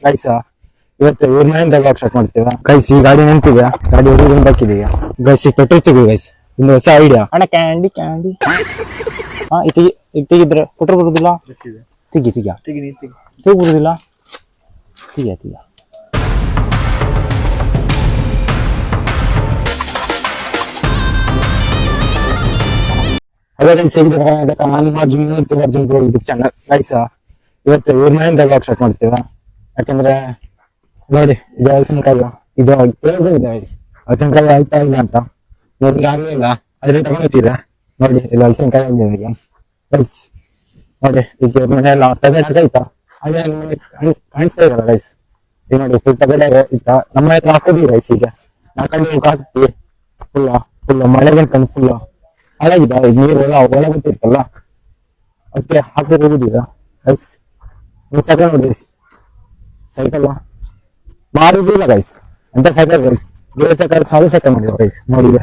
Guys ಇವತ್ತು ಇವ್ರ ಮನೆಯಿಂದ ಬ್ಲಾಗ್ ಸ್ಟಾರ್ಟ್ ಮಾಡ್ತೀವ ಗೈಸ್. ಈ ಗಾಡಿ ನೆನಪಿದೆ, ಗಾಡಿ ಹುಡುಗನ್ ಬಾಕಿದೀಗ ಗೈಸ್. ಈಗ ಪೆಟ್ರೋಲ್ ತೆಗಿ ಗೈಸ್, ಒಂದು ಹೊಸ ಐಡಿಯಾ ಅಣ್ಣ. ಕ್ಯಾಂಡಿ ಕ್ಯಾಂಡಿ ಹಾ ಈಗ ತೆಗಿದ್ರೆ ಪೆಟ್ರೋಲ್ ಬರುದಿಲ್ಲ. ತೆಗಿ ಬರುದಿಲ್ಲ. ತೆಗಿಯ ಚಾನಲ್ ಗೈಸ್. ಇವತ್ತು ಇವ್ರ ಮನೆಯಿಂದ ಬ್ಲಾಗ್ ಸ್ಟಾರ್ಟ್ ಮಾಡ್ತೀವ. ಯಾಕಂದ್ರೆ ನೋಡಿ ಇದು ಹಲಸಿನಕಾಯಿ, ಇದು ಹಲಸಿನಕಾಯಿ ಆಯ್ತಾ ಇಲ್ಲ ಅಂತ ನೋಡಿದ್ರೆ ಆಗ್ಲಿಲ್ಲ, ಅದ್ರ ತಗೊಂಡಿದೆ ನೋಡಿ. ಇದು ಹಲಸಿನಕಾಯಿ ಆಗಿದೆ ಗೈಸ್. ನೋಡಿ ಈಗ ಮನೆಯಲ್ಲ ತಗದಾಯ್ತಾ, ಅದೇ ಕಾಣಿಸ್ತಾ ಇರಲ್ಲ ಗೈಸ್. ಈಗ ನೋಡಿ ಫುಲ್ ತಗದಾಗ ಇತ್ತ ನಮ್ಮ ಹತ್ರ ಹಾಕೋದಿ ಗೈಸ್. ಈಗ ನಾಲ್ಕಂಡು ಹಾಕ್ತಿ ಫುಲ್ ಮಳೆ ಗಂಟು ಫುಲ್ ಹಾಳಾಗಿದೆ. ಈಗ ನೀರು ಒಳ ಗೊತ್ತಿರ್ತಲ್ಲ, ಅದಕ್ಕೆ ಹಾಕಿ ಹೋಗುದಿಲ್ಲ ಗೈಸ್. ಸೈಕಲ್ ನೋಡಿ ಸೈಕಲ್ ಮಾರುದಿಲ್ಲ ಗೈಸ್ ಅಂತ ಸೈಕಲ್ ಗೈಸ್. ಗೇರ್ ಸೈಕಲ್ ಸಾಲು ಸೈಕಲ್ ಮಾಡಿವ ಗೈಸ್. ನೋಡಿದೆ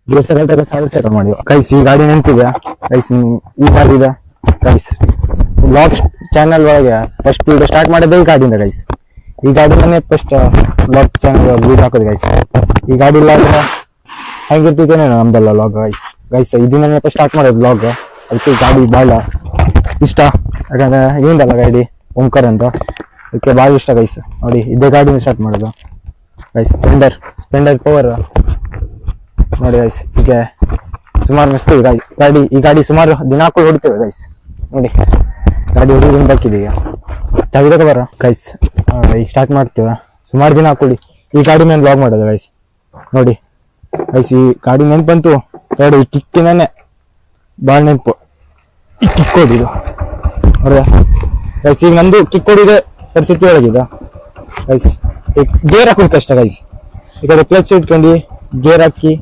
ಗೇರ್ ಸೈಕಲ್ ತಗ ಸಾಲು ಸೈಕಲ್ ಮಾಡಿವ ಗೈಸ್. ಈ ಗಾಡಿ ನೆನಪಿದೆ ಗೈಸ್, ಈ ಗಾಡಿ ಇದೆ ಗೈಸ್. ಬ್ಲಾಗ್ ಚಾನಲ್ ಒಳಗೆ ಫಸ್ಟ್ ವಿಡಿಯೋ ಸ್ಟಾರ್ಟ್ ಮಾಡಿದ್ದೆ ಈ ಗಾಡಿಯಿಂದ ಗೈಸ್. ಈ ಗಾಡಿನೇ ಫಸ್ಟ್ ಬ್ಲಾಗ್ ಚಾನಲ್ ವಿಡಿಯೋ ಹಾಕೋದು ಗೈಸ್. ಈ ಗಾಡಿ ಇಲ್ಲ ಅಂದ್ರೆ ಹೆಂಗಿರ್ತಿದ್ದೇನೆ ನಮ್ದೆಲ್ಲ ಬ್ಲಾಗ್ ಗೈಸ್. ಇದನ್ನ ಸ್ಟಾರ್ಟ್ ಮಾಡೋದು ಬ್ಲಾಗ್, ಅದಕ್ಕೆ ಗಾಡಿ ಬಹಳ ಇಷ್ಟ. ಯಾಕಂದ್ರೆ ಏನಿದಲ್ಲ ಗಾಡಿ ಓಂಕಾರ ಅಂತ, ಅದಕ್ಕೆ ಭಾಳ ಇಷ್ಟ ಗೈಸ್. ನೋಡಿ ಇದೇ ಗಾಡಿನ ಸ್ಟಾರ್ಟ್ ಮಾಡೋದು ಗೈಸ್. ಸ್ಪೆಂಡರ್ ಪವರ್ ನೋಡಿ ಗೈಸ್. ಈಗ ಸುಮಾರು ಮಿಸ್ತೀವಿ ಗಾಡಿ. ಈ ಗಾಡಿ ಸುಮಾರು ದಿನಾಕ್ಕೂ ಹೊಡಿತೇವೆ ಗೈಸ್. ನೋಡಿ ಗಾಡಿ ಹುಡುಗನ್ ಬಾಕಿದೀಗ ತೆಗೆದಕ ಬರ ಗೈಸ್. ಈಗ ಸ್ಟಾರ್ಟ್ ಮಾಡ್ತೇವೆ. ಸುಮಾರು ದಿನ ಹಾಕೊಳ್ಳಿ ಈ ಗಾಡಿ ಮೇಲೆ ಬ್ಲಾಗ್ ಮಾಡೋದು ಗೈಸ್. ನೋಡಿ ಗೈಸ್ ಈ ಗಾಡಿ ನೆನಪಂತೂ ನೋಡಿ, ಈ ಕಿಕ್ಕಿನೇ ಭಾಳ ನೆನಪು. ಈ ಕಿಕ್ ಹೊಡಿದು ನೋಡ್ರಿ ಗೈಸ್. ಈಗ ನಂದು ಕಿಕ್ ಹೊಡಿದೆ ಪರಿಸ್ಥಿತಿ ಒಳಗಿದೆ ಗೈಸ್. ಗೇರ್ ಹಾಕೋದು ಕಷ್ಟ ಗೈಸ್. ಈ ಕಡೆ ಕ್ಲಚ್ ಇಟ್ಕೊಂಡು ಗೇರ್ ಹಾಕಿ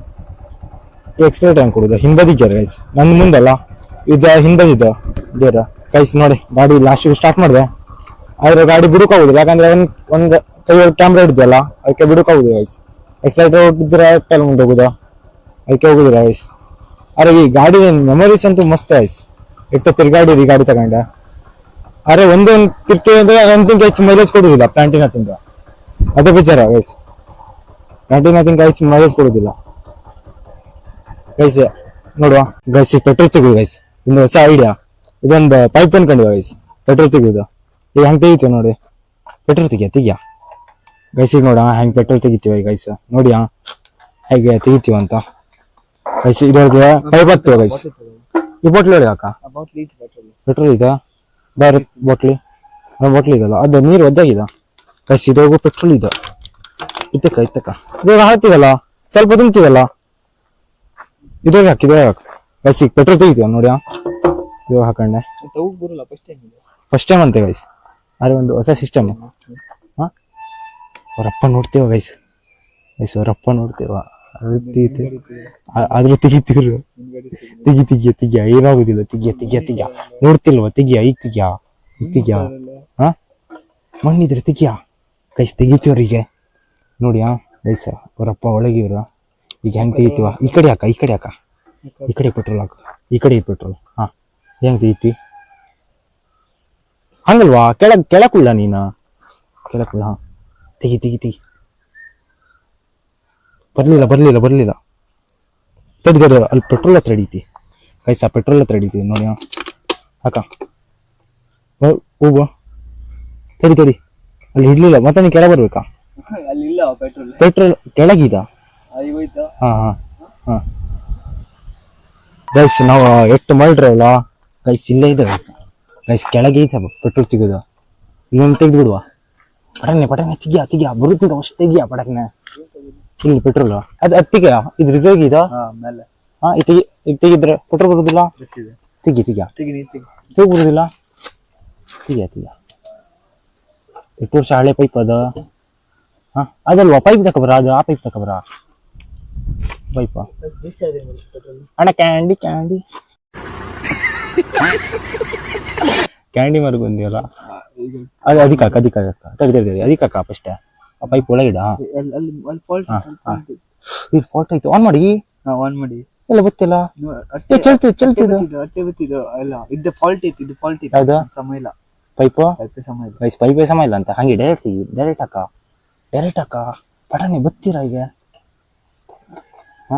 ಎಕ್ಸ್ಟ್ರೇಟ್ ಹೆಂಗ್ ಕೊಡುದು, ಹಿಂಬದಿ ಗೇರ್ ಗೈಸ್. ನನ್ನ ಮುಂದಲ್ಲ ಇದು ಹಿಂಬದಿದ ಗೇರ್ ಗೈಸ್. ನೋಡಿ ಗಾಡಿ ಲಾಸ್ಟ್ ಸ್ಟಾರ್ಟ್ ಮಾಡಿದೆ, ಆದ್ರೆ ಗಾಡಿ ಬಿಡುಕಾಗುದಿಲ್ಲ. ಯಾಕಂದ್ರೆ ಒಂದು ಕೈಯಲ್ಲಿ ಕ್ಯಾಮ್ರಾ ಹಿಡಿದಲ್ಲ, ಅದಕ್ಕೆ ಬಿಡುಕಾಗುದಿಲ್ಲ ಗೈಸ್. ಎಕ್ಸ್ಟ್ರೇಟರ್ ಹೊಟ್ಟಿದ್ರೆ ಮುಂದೆ ಹೋಗುದ, ಅದಕ್ಕೆ ಹೋಗುದಿಲ್ಲ ಗೈಸ್. ಅರೆ ಈ ಗಾಡಿ ಮೆಮೊರೀಸ್ ಅಂತೂ ಮಸ್ತ್ ಗೈಸ್. ಎಷ್ಟು ತಿರ್ಗಾಡಿ ಈ ಗಾಡಿ ತಗೊಂಡ. ಅರೆ ಒಂದೊಂದು ತಿರ್ಗಿ ಅಂದ್ರೆ ಒಂದಿನ ಹೆಚ್ಚು ಮೈಲೇಜ್ ಕೊಡುದಿಲ್ಲ ಪ್ಲಾಂಟಿನ ತಿಂದ, ಅದೇ ವಿಚಾರ ಗೈಸ್. ಪ್ಲಾಂಟಿನ ತಿಂಗ ಹೆಚ್ಚು ಮೈಲೇಜ್ ಕೊಡುದಿಲ್ಲ ಗೈಸ್. ನೋಡುವ ಗೈಸ್, ಪೆಟ್ರೋಲ್ ತೆಗುದು ಗೈಸ್. ಒಂದು ಹೊಸ ಐಡಿಯಾ, ಇದೊಂದು ಪೈಪ್ ಅನ್ಕೊಂಡಿವ ಗೈಸ್. ಪೆಟ್ರೋಲ್ ತೆಗುದು ಈಗ ಹೆಂಗ್ ತೆಗಿತೀವಿ ನೋಡಿ. ಪೆಟ್ರೋಲ್ ತೆಗಿಯ ಗೈಸ್. ಈಗ ನೋಡ ಹೆಂಗ್ ಪೆಟ್ರೋಲ್ ತೆಗಿತೀವಿ ಗೈಸ್. ನೋಡಿ ಹೇಗೆ ತೆಗಿತೀವ ಅಂತ ಗೈಸ್. ಇದ್ರೊಳಗೆ ಪೈಪ್ ಹಾಕ್ತೀವ ಗೈಸ್. ಈ ಬಾಟ್ಲಿ ಒಳಗೆ ಹಾಕ ಪೆಟ್ರೋಲ್ ಇದೆ, ಡೈರೆಕ್ಟ್ ಬಾಟ್ಲಿ ಇದಲ್ಲ, ಅದು ನೀರು ಒದ್ದಾಗಿದೆ ಗೈಸ್. ಇದ್ರೊಳಗೂ ಪೆಟ್ರೋಲ್ ಇದೆ. ಇತ್ತಕ್ಕ ಇದ್ರೊಳಗೆ ಹಾಕ್ತಿವಲ್ಲ, ಸ್ವಲ್ಪ ತುಂಬ್ತಿವಲ್ಲ, ಇದ್ರೊಳಗೆ ಹಾಕ ಗೈಸ್. ಈಗ ಪೆಟ್ರೋಲ್ ತೆಗಿತೀವ ನೋಡಿ. ಇವಾಗ ಹಾಕೊಂಡೆ ಫಸ್ಟ್ ಟೈಮ್ ಅಂತೆ ಗೈಸ್. ಅರೆ ಒಂದು ಹೊಸ ಸಿಸ್ಟಮ್. ಅವರಪ್ಪ ನೋಡ್ತೇವ ಗೈಸ್. ಅವರಪ್ಪ ನೋಡ್ತೇವ, ಆದ್ರೂ ತೆಗಿತೀವ್ರು. ತೆಗಿಯ ಏನಾಗುದಿಲ್ಲ. ತೆಗಿಯ ನೋಡ್ತಿಲ್ವ? ತೆಗಿಯ ಈಗ ತೆಗಿಯ ಹಾ ಮಣ್ಣಿದ್ರೆ ತೆಗಿಯ ಗೈಸ್. ತೆಗಿತೀವ್ರಿಗೆ ನೋಡಿ ಗೈಸ್. ಅವರಪ್ಪ ಒಳಗಿವ್ರ. ಈಗ ಹೆಂಗ್ ತೆಗಿತೀವ? ಈ ಕಡೆ ಹಾಕ ಈ ಕಡೆ ಪೆಟ್ರೋಲ್ ಹಾಕ. ಈ ಕಡೆ ಪೆಟ್ರೋಲ್. ಹಾ ಹೆಂಗ್ ತೆಗಿತಿ? ಹಂಗಲ್ವಾ? ಕೆಳಕುಳ್ಳ ನೀನ ಕೆಳಕುಳ್ಳ. ಹಾ ತೆಗಿ. ಬರ್ಲಿಲ್ಲ. ತಡಿ ಅಲ್ಲಿ ಪೆಟ್ರೋಲ್ ಹತ್ರ ಹಿಡಿತಿ ಗೈಸ್. ಆ ಪೆಟ್ರೋಲ್ ಹತ್ರ ಹಿಡಿತಿ ನೋಡಿ. ಹಾಕ ಹೋಗುವ. ತಡಿ ಅಲ್ಲಿ ಹಿಡ್ಲಿಲ್ಲ. ಮತ್ತೆ ನೀ ಕೆಳ ಬರ್ಬೇಕಾ? ಪೆಟ್ರೋಲ್ ಕೆಳಗಿದ. ಹಾ ಗೈಸ್ ನಾವು ಎಷ್ಟು ಮಾಡಿದ್ರಲ್ಲ ಗೈಸ್. ಇಲ್ಲೇ ಇದೆ ಗೈಸ್ ಕೆಳಗೆ ಐತೆ ಪೆಟ್ರೋಲ್ ತೆಗೆದು. ಇಲ್ಲೊಂದು ತೆಗೆದು ಬಿಡುವ. ಪಟನೆ ತೆಗಿಯ ಬರುತ್ತಿದ್ದ ಅಷ್ಟು ತೆಗಿಯ ಪಟಕ್ನೆ. ಇಲ್ಲಿ ಪೆಟ್ರೋಲ್ ಅದು ತೆಗಿಯ. ಇದು ರಿಸರ್ವ್ ಇದ ಮೇಲೆ. ಹಾ ಈಗ ತೆಗಿದ್ರೆ ಪೆಟ್ರೋಲ್ ಬರುದಿಲ್ಲ. ತೆಗಿಯ ಬರುದಿಲ್ಲ. ತೆಗಿಯ 8 ವರ್ಷ ಹಳೆ ಪೈಪ್ ಅದ. ಹಾ ಅದಲ್ವಾ ಪೈಪ್ ತಕೊಬರ. ಅದು ಆ ಪೈಪ್ ತಕೊಬರ ಪೈಪ. ಅಣ್ಣ ಕ್ಯಾಂಡಿ ಮರ್ಗೊಂದಿವಲ್ಲ ಅದು ಅದಕ್ಕೆ ಅದಕ್ಕೆ ಫಸ್ಟ್ ಆ ಪೈಪ್ ಒಳಗಿಡ. ಇದು ಫಾಲ್ಟ್ ಆಯ್ತು. ಆನ್ ಮಾಡಿ ಎಲ್ಲ ಗೊತ್ತಿಲ್ಲ. ಚಲ್ತಿದ್ದು ಸಮಯ ಇಲ್ಲ. ಪೈಪು ಸಮ ಇಲ್ಲ. ಗೈಸ್ ಪೈಪೇ ಸಮ ಇಲ್ಲ ಅಂತ ಹಂಗೆ ಡೈರೆಕ್ಟ್ ಹಾಕ ಪಟಾನೆ ಬತ್ತೀರಾ ಈಗ. ಹಾ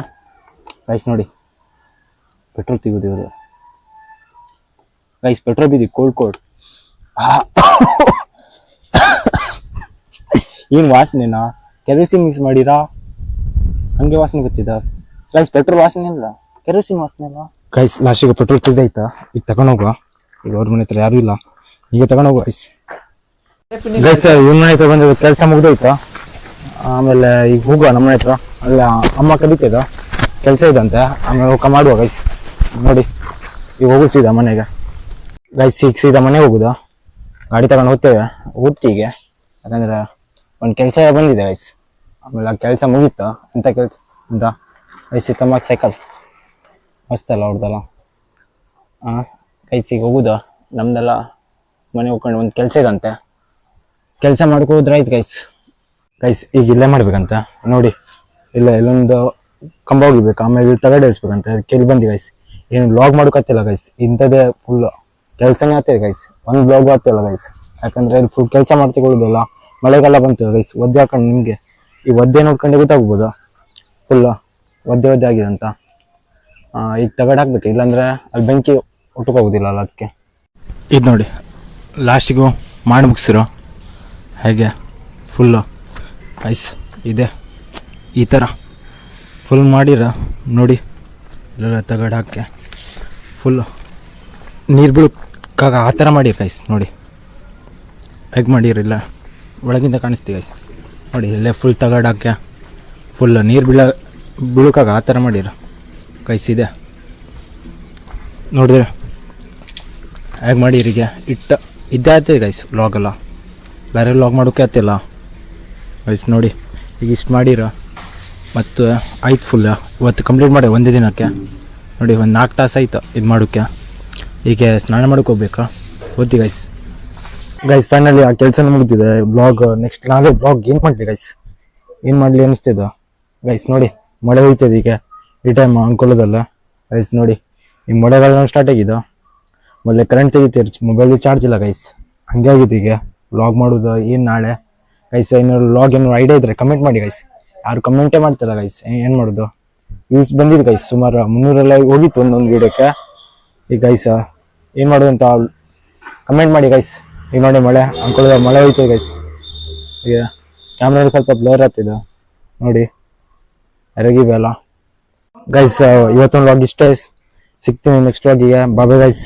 ಗೈಸ್ ನೋಡಿ ಪೆಟ್ರೋಲ್ ತೆಗೆದು ಇವರು ಗೈಸ್ ಪೆಟ್ರೋಲ್ ಬಿದ್ದಿ ಕೋಲ್ಡ್ ಏನು ವಾಸನೆನಾ ಕೆರೋಸಿನ್ ಮಿಕ್ಸ್ ಮಾಡಿರಾ ಹಂಗೆ ವಾಸನೆ ಗೊತ್ತಿದ್ದ ಗೈಸ್ ಪೆಟ್ರೋಲ್ ವಾಸನೆ ಇಲ್ಲ ಕೆರೋಸಿನ್ ವಾಸನೆ ಅಲ್ಲ ಗೈಸ್ ಲಾಸ್ಟಿಗೆ ಪೆಟ್ರೋಲ್ ತೆಗ್ದಾಯ್ತಾ ಈಗ ತಗೊಂಡೋಗುವ ಈಗ ಅವ್ರ ಮನೆ ಹತ್ರ ಯಾರು ಇಲ್ಲ ಈಗ ತಗೊಂಡೋಗುವ ಗೈಸ್ ಇವ್ನ ಮನೆ ಹತ್ರ ಬಂದ ಕೆಲಸ ಮುಗ್ದೋಯ್ತು ಆಮೇಲೆ ಈಗ ಹೋಗುವ ನಮ್ಮ ಮನೆ ಹತ್ರ ಅಲ್ಲ ಅಮ್ಮ ಕಲಿತಿದ್ದ ಕೆಲಸ ಇದಂತೆ ಆಮೇಲೆ ಹೋಗ ಮಾಡುವ ಗೈಸ್ ನೋಡಿ ಈಗ ಹೋಗುದು ಸೀದಾ ಮನೆಗೆ ಗೈಸ್ ಈಗ ಸೀದಾ ಮನೆಗೆ ಹೋಗುದು ಗಾಡಿ ತಗೊಂಡು ಹೋಗ್ತೇವೆ ಊಟಿಗೆ ಯಾಕಂದ್ರೆ ಒಂದು ಕೆಲಸ ಬಂದಿದೆ ಗೈಸ್ ಆಮೇಲೆ ಆ ಕೆಲಸ ಮುಗೀತು ಎಂಥ ಕೆಲಸ ಅಂತ ಗೈಸ್ ತಮ್ಮ ಸೈಕಲ್ ಮಸ್ತಲ್ಲ ಅವ್ರದ್ದಲ್ಲ ಗೈಸ್ ಈಗ ಹೋಗುದು ನಮ್ದೆಲ್ಲ ಮನೆ ಹೋಗ್ಕೊಂಡು ಒಂದು ಕೆಲಸ ಇದಂತೆ ಕೆಲಸ ಮಾಡ್ಕೋದ್ರೆ ಆಯ್ತು ಗೈಸ್ ಈಗ ಇಲ್ಲೇ ಮಾಡ್ಬೇಕಂತ ನೋಡಿ ಇಲ್ಲ ಇಲ್ಲೊಂದು ಕಂಬ ಹೋಗಿಬೇಕು ಆಮೇಲೆ ಇಲ್ಲಿ ತಗಡೆ ಇಳಿಸ್ಬೇಕಂತ ಅದಕ್ಕೆ ಇಲ್ಲಿ ಬಂದಿ ಗೈಸ್ ಏನು ಬ್ಲಾಗ್ ಮಾಡೋಕತ್ತಿಲ್ಲ ಗೈಸ್ ಇಂಥದ್ದೇ ಫುಲ್ ಕೆಲಸನೇ ಆಗ್ತದೆ ಗೈಸ್ ಒಂದು ಬ್ಲಾಗ್ ಆಗ್ತಿಲ್ಲ ಗೈಸ್ ಯಾಕಂದ್ರೆ ಇಲ್ಲಿ ಫುಲ್ ಕೆಲಸ ಮಾಡ್ತಿಕೊಳ್ಳೋದಿಲ್ಲ ಮಳೆಗಾಲ ಬಂತು ಗೈಸ್ ಒದ್ದೆ ಹಾಕೊಂಡು ನಿಮಗೆ ಈ ಒದ್ದೆ ನೋಡ್ಕೊಂಡು ಗೊತ್ತಾಗ್ಬೋದು ಫುಲ್ ಒದ್ದೆ ಆಗಿದೆ ಅಂತ ಈಗ ತಗಡೆ ಹಾಕ್ಬೇಕು ಇಲ್ಲಾಂದ್ರೆ ಅಲ್ಲಿ ಬೆಂಕಿ ಉಟ್ಕೋಗೋದಿಲ್ಲ ಅಲ್ಲ ಅದಕ್ಕೆ ಇದು ನೋಡಿ ಲಾಸ್ಟಿಗೂ ಮಾಡಿ ಮುಗಿಸಿರೋ ಹೇಗೆ ಫುಲ್ಲು ಐಸ್ ಇದೆ ಈ ಥರ ಫುಲ್ ಮಾಡಿರ ನೋಡಿ ಇಲ್ಲೆಲ್ಲ ತಗಡು ಹಾಕಿ ಫುಲ್ಲು ನೀರು ಬೀಳಕ್ಕಾಗ ಆ ಥರ ಮಾಡಿರಿ ಗೈಸ್ ನೋಡಿ ಹೇಗೆ ಮಾಡಿರಿಲ್ಲ ಒಳಗಿಂದ ಕಾಣಿಸ್ತೀವಿ ಗೈಸ್ ನೋಡಿ ಇಲ್ಲೇ ಫುಲ್ ತಗಡು ಹಾಕಿ ಫುಲ್ ನೀರು ಬೀಳಕ್ಕಾಗ ಆ ಥರ ಮಾಡಿರ ಗೈಸ್ ಇದೆ ನೋಡಿದ್ರೆ ಹೇಗೆ ಮಾಡಿರಿಗೆ ಇದ್ದೇ ಆಗ್ತದೆ ಗೈಸ್ ವ್ಲಾಗೆಲ್ಲ ಬೇರೆ ವ್ಲಾಗ್ ಮಾಡೋಕ್ಕೆ ಆಗ್ತಿಲ್ಲ ಗೈಸ್ ನೋಡಿ ಈಗ ಇಷ್ಟು ಮಾಡಿರ ಮತ್ತು ಆಯ್ತು ಫುಲ್ ಇವತ್ತು ಕಂಪ್ಲೀಟ್ ಮಾಡಿ ಒಂದೇ ದಿನಕ್ಕೆ ನೋಡಿ ಒಂದು 4 ತಾಸು ಆಯ್ತು ಇದು ಮಾಡೋಕ್ಕೆ ಈಗ ಸ್ನಾನ ಮಾಡೋಕೆ ಹೋಗ್ಬೇಕಾ ಓದ್ತಿ ಗೈಸ್ ಫೈನಲಿ ಆ ಕೆಲಸ ಮುಗಿದಿದೆ ಬ್ಲಾಗ್ ನೆಕ್ಸ್ಟ್ ನಾಳೆ ಬ್ಲಾಗ್ ಏನು ಮಾಡಲಿ ಏನು ಮಾಡಲಿ ಅನಿಸ್ತಿದ್ದು ಗೈಸ್ ನೋಡಿ ಮಳೆ ಹೋಯ್ತದೆ ಈಗ ಈ ಟೈಮ್ ಅನ್ಕೊಳ್ಳೋದಲ್ಲ ಗೈಸ್ ನೋಡಿ ಈಗ ಮಳೆಗಾಲ ಸ್ಟಾರ್ಟ್ ಆಗಿದ್ದು ಮೊದಲೇ ಕರೆಂಟ್ ತೆಗಿತೀರಿ ಮೊಬೈಲ್ ಚಾರ್ಜ್ ಇಲ್ಲ ಗೈಸ್ ಹಂಗೆ ಆಗಿದೆ ಈಗ ವ್ಲಾಗ್ ಮಾಡೋದು ಏನು ನಾಳೆ ಗೈಸ್ ಏನಾದ್ರು ವ್ಲಾಗ್ ಏನಾದ್ರು ಐಡಿಯಾ ಇದ್ರೆ ಕಮೆಂಟ್ ಮಾಡಿ ಗೈಸ್ ಯಾರು ಕಮೆಂಟೇ ಮಾಡ್ತಿಲ್ಲ ಗೈಸ್ ಏನು ಮಾಡೋದು ವ್ಯೂಸ್ ಬಂದಿದೆ ಗೈಸ್ ಸುಮಾರು 300 ಹೋಗಿತ್ತು ಒಂದೊಂದು ವೀಡಿಯೋಕ್ಕೆ ಈಗ ಗೈಸ್ ಏನು ಮಾಡೋದು ಅಂತ ಕಮೆಂಟ್ ಮಾಡಿ ಗೈಸ್ ಈಗ ನೋಡಿ ಮಳೆ ಅನ್ಕೊಳ್ಳೋದು ಮಳೆ ಹೋಯ್ತು ಗೈಸ್ ಈಗ ಕ್ಯಾಮ್ರಾ ಸ್ವಲ್ಪ ಬ್ಲರ್ ಆಗ್ತಿದೆ ನೋಡಿ ಅರಗಿವೆಲ್ಲ ಗೈಸ್ ಇವತ್ತೊಂದು ವ್ಲಾಗ್ ಇಷ್ಟೇ ಸಿಗ್ತೀನಿ ನೆಕ್ಸ್ಟ್ ವ್ಲಾಗಿಗೆ ಬಾಯ್ ಗೈಸ್